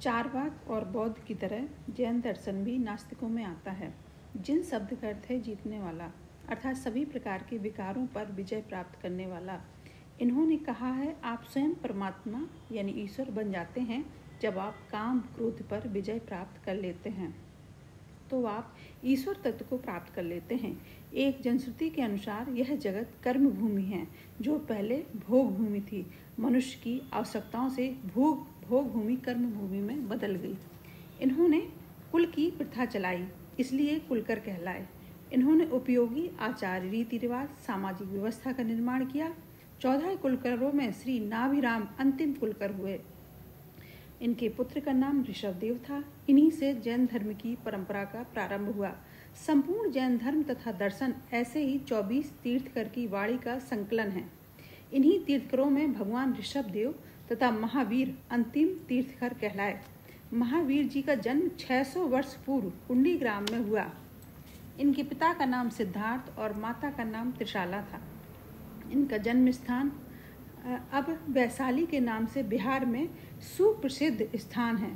चारवाक और बौद्ध की तरह जैन दर्शन भी नास्तिकों में आता है। जिन शब्द का अर्थ है जीतने वाला, अर्थात सभी प्रकार के विकारों पर विजय प्राप्त करने वाला। इन्होंने कहा है आप स्वयं परमात्मा यानी ईश्वर बन जाते हैं जब आप काम क्रोध पर विजय प्राप्त कर लेते हैं, तो आप ईश्वर तत्व को प्राप्त कर लेते हैं। एक जनश्रुति के अनुसार यह जगत कर्म भूमि है, जो पहले भोग भूमि थी। मनुष्य की आवश्यकताओं से भोग भूमि कर्म भूमि में बदल गई। इन्होंने कुल की प्रथा चलाई, इसलिए कुलकर कहलाए। इन्होंने उपयोगी आचार रीति रिवाज सामाजिक व्यवस्था का निर्माण किया। 14 कुलकरों में श्री नाभिराम अंतिम कुलकर हुए। इनके पुत्र का नाम ऋषभदेव था। इन्हीं से जैन धर्म की परंपरा का प्रारंभ हुआ। संपूर्ण जैन धर्म तथा दर्शन ऐसे ही 24 तीर्थकर की वाणी का संकलन है। इन्हीं तीर्थकरों में भगवान ऋषभदेव तथा महावीर अंतिम तीर्थकर कहलाए। महावीर जी का जन्म 600 वर्ष पूर्व कुंडी ग्राम में हुआ। इनके पिता का नाम सिद्धार्थ और माता का नाम त्रिशाला था। इनका जन्म स्थान अब वैशाली के नाम से बिहार में सुप्रसिद्ध स्थान है।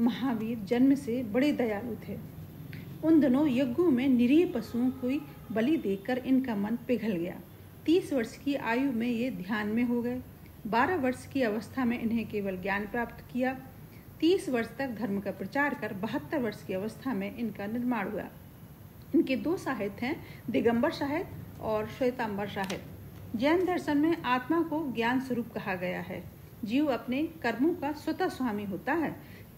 महावीर जन्म से बड़े दयालु थे। उन दिनों यज्ञों में निरीह पशुओं को बलि देकर इनका मन पिघल गया। 30 वर्ष की आयु में ये ध्यान में हो गए। 12 वर्ष की अवस्था में इन्हें केवल ज्ञान प्राप्त किया। 30 वर्ष तक धर्म का प्रचार कर 72 वर्ष की अवस्था में इनका निर्माण हुआ। इनके 2 साहित्य हैं, दिगंबर साहित्य और श्वेतांबर साहित्य। जैन दर्शन में आत्मा को ज्ञान स्वरूप कहा गया है। जीव अपने कर्मों का स्वतः स्वामी होता है।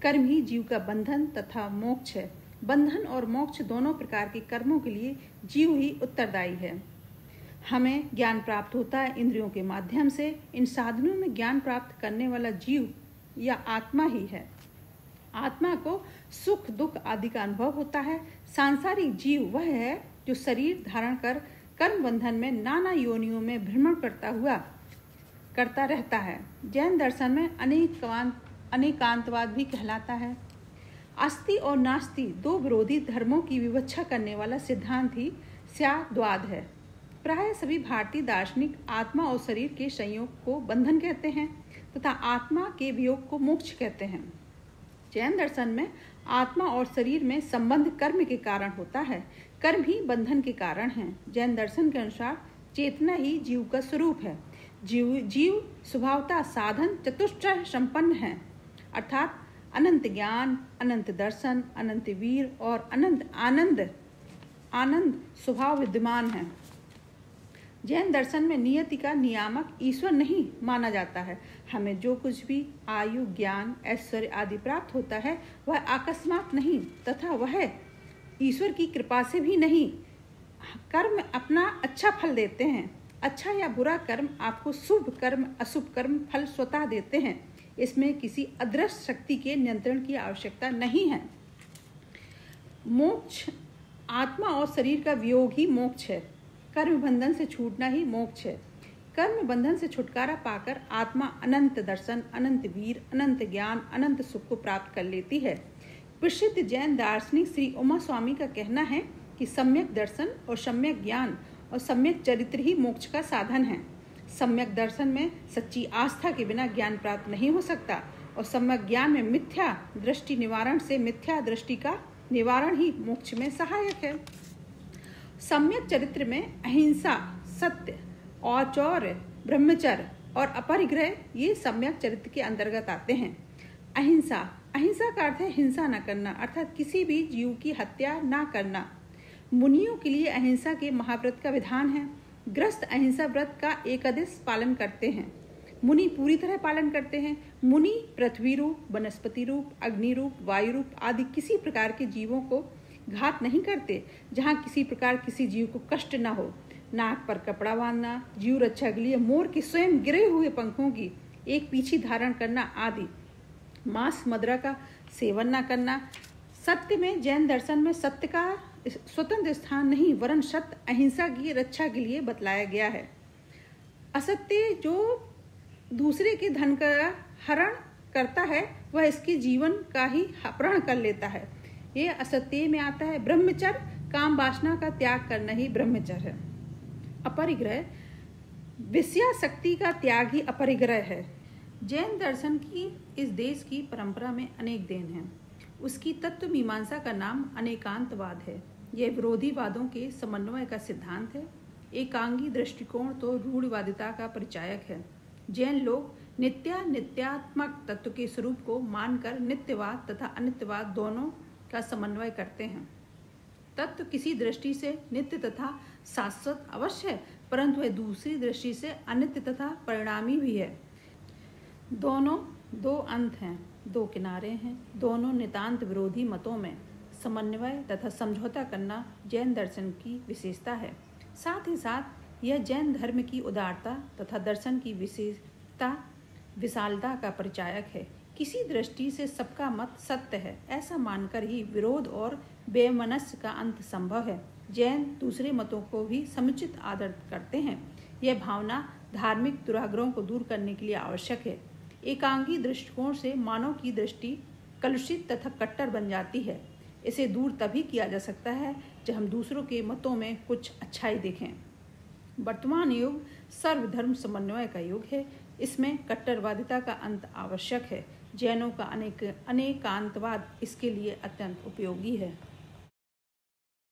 कर्म ही जीव का बंधन तथा मोक्ष है। बंधन और मोक्ष दोनों प्रकार के कर्मों के लिए जीव ही उत्तरदायी है। हमें ज्ञान प्राप्त होता है इंद्रियों के माध्यम से। इन साधनों में ज्ञान प्राप्त करने वाला जीव या आत्मा ही है। आत्मा को सुख दुख आदि का अनुभव होता है। सांसारिक जीव वह है जो शरीर धारण कर कर्म बंधन में नाना योनियों में भ्रमण करता रहता है। जैन दर्शन में अनेकांतवाद भी कहलाता है। अस्ति और नास्ति 2 विरोधी धर्मों की विवक्षा करने वाला सिद्धांत ही स्याद्वाद है। प्राय सभी भारतीय दार्शनिक आत्मा और शरीर के संयोग को बंधन कहते हैं तथा आत्मा के वियोग को मोक्ष कहते हैं। जैन दर्शन में आत्मा और शरीर में संबंध कर्म के कारण होता है। कर्म ही बंधन के कारण है। जैन दर्शन के अनुसार चेतना ही जीव का स्वरूप है। जीव स्वभावतः साधन चतुष्टय संपन्न है, अर्थात अनंत ज्ञान, अनंत दर्शन, अनंत वीर और अनंत आनंद स्वभाव विद्यमान है। जैन दर्शन में नियति का नियामक ईश्वर नहीं माना जाता है। हमें जो कुछ भी आयु, ज्ञान, ऐश्वर्य आदि प्राप्त होता है वह अकस्मात नहीं तथा वह ईश्वर की कृपा से भी नहीं। कर्म अपना अच्छा फल देते हैं। अच्छा या बुरा कर्म आपको शुभ कर्म अशुभ कर्म फल स्वतः देते हैं। इसमें किसी अदृश्य शक्ति के नियंत्रण की आवश्यकता नहीं है। मोक्ष आत्मा और शरीर का वियोग ही मोक्ष है। कर्म बंधन से छूटना ही मोक्ष है। कर्म बंधन से छुटकारा पाकर आत्मा अनंत दर्शन, अनंत वीर, अनंत ज्ञान, अनंत सुख को प्राप्त कर लेती है। प्रसिद्ध जैन दार्शनिक श्री उमा स्वामी का कहना है कि सम्यक दर्शन और सम्यक ज्ञान और सम्यक चरित्र ही मोक्ष का साधन है। सम्यक दर्शन में सच्ची आस्था के बिना ज्ञान प्राप्त नहीं हो सकता और सम्यक ज्ञान में मिथ्या दृष्टि निवारण से मिथ्या दृष्टि का निवारण ही मोक्ष में सहायक है। सम्यक चरित्र में अहिंसा, सत्य, औचौर्य, ब्रह्मचर्य और अपरिग्रह ये सम्यक चरित्र के अंतर्गत आते हैं। अहिंसा का अर्थ है हिंसा न करना, अर्थात किसी भी जीव की हत्या न करना। मुनियों के लिए अहिंसा के महाव्रत का विधान है। गृहस्थ अहिंसा व्रत का एकादश पालन करते हैं। मुनि पूरी तरह पालन करते हैं। मुनि पृथ्वी रूप, वनस्पति रूप, अग्नि रूप, वायु रूप आदि किसी प्रकार के जीवों को घात नहीं करते जहाँ किसी प्रकार किसी जीव को कष्ट न हो। नाक पर कपड़ा बांधना, जीव रक्षा के लिए मोर के स्वयं गिरे हुए पंखों की एक पीछी धारण करना आदि। मांस मदिरा का सेवन न करना। सत्य में जैन दर्शन में सत्य का स्वतंत्र स्थान नहीं वरन सत्य अहिंसा की रक्षा के लिए बतलाया गया है। असत्य जो दूसरे के धन का हरण करता है वह इसके जीवन का ही अपहरण कर लेता है। ये असत्य में आता है। ब्रह्मचर्य काम वासना का त्याग करना ही ब्रह्मचर्य है। अपरिग्रह विषयासक्ति का त्याग ही अपरिग्रह है। जैन दर्शन की इस देश की परंपरा में अनेक देन हैं। उसकी तत्व मीमांसा का नाम अनेकांतवाद है। यह विरोधीवादों के समन्वय का सिद्धांत है। एकांगी दृष्टिकोण तो रूढ़िवादिता का परिचायक है। जैन लोग नित्यात्मक तत्व के स्वरूप को मानकर नित्यवाद तथा अनित्यवाद दोनों का समन्वय करते हैं। तत्व किसी दृष्टि से नित्य तथा शाश्वत अवश्य है, परंतु वह दूसरी दृष्टि से अनित्य तथा परिणामी भी है। दोनों दो अंत हैं, दो किनारे हैं। दोनों नितांत विरोधी मतों में समन्वय तथा समझौता करना जैन दर्शन की विशेषता है। साथ ही साथ यह जैन धर्म की उदारता तथा दर्शन की विशालता का परिचायक है। किसी दृष्टि से सबका मत सत्य है, ऐसा मानकर ही विरोध और बेमनस्य का अंत संभव है। जैन दूसरे मतों को भी समुचित आदर करते हैं। यह भावना धार्मिक दुराग्रहों को दूर करने के लिए आवश्यक है। एकांगी दृष्टिकोण से मानव की दृष्टि कलुषित तथा कट्टर बन जाती है। इसे दूर तभी किया जा सकता है जब हम दूसरों के मतों में कुछ अच्छाई देखें। वर्तमान युग सर्वधर्म समन्वय का युग है। इसमें कट्टरवादिता का अंत आवश्यक है। जैनों का अनेकांतवाद इसके लिए अत्यंत उपयोगी है।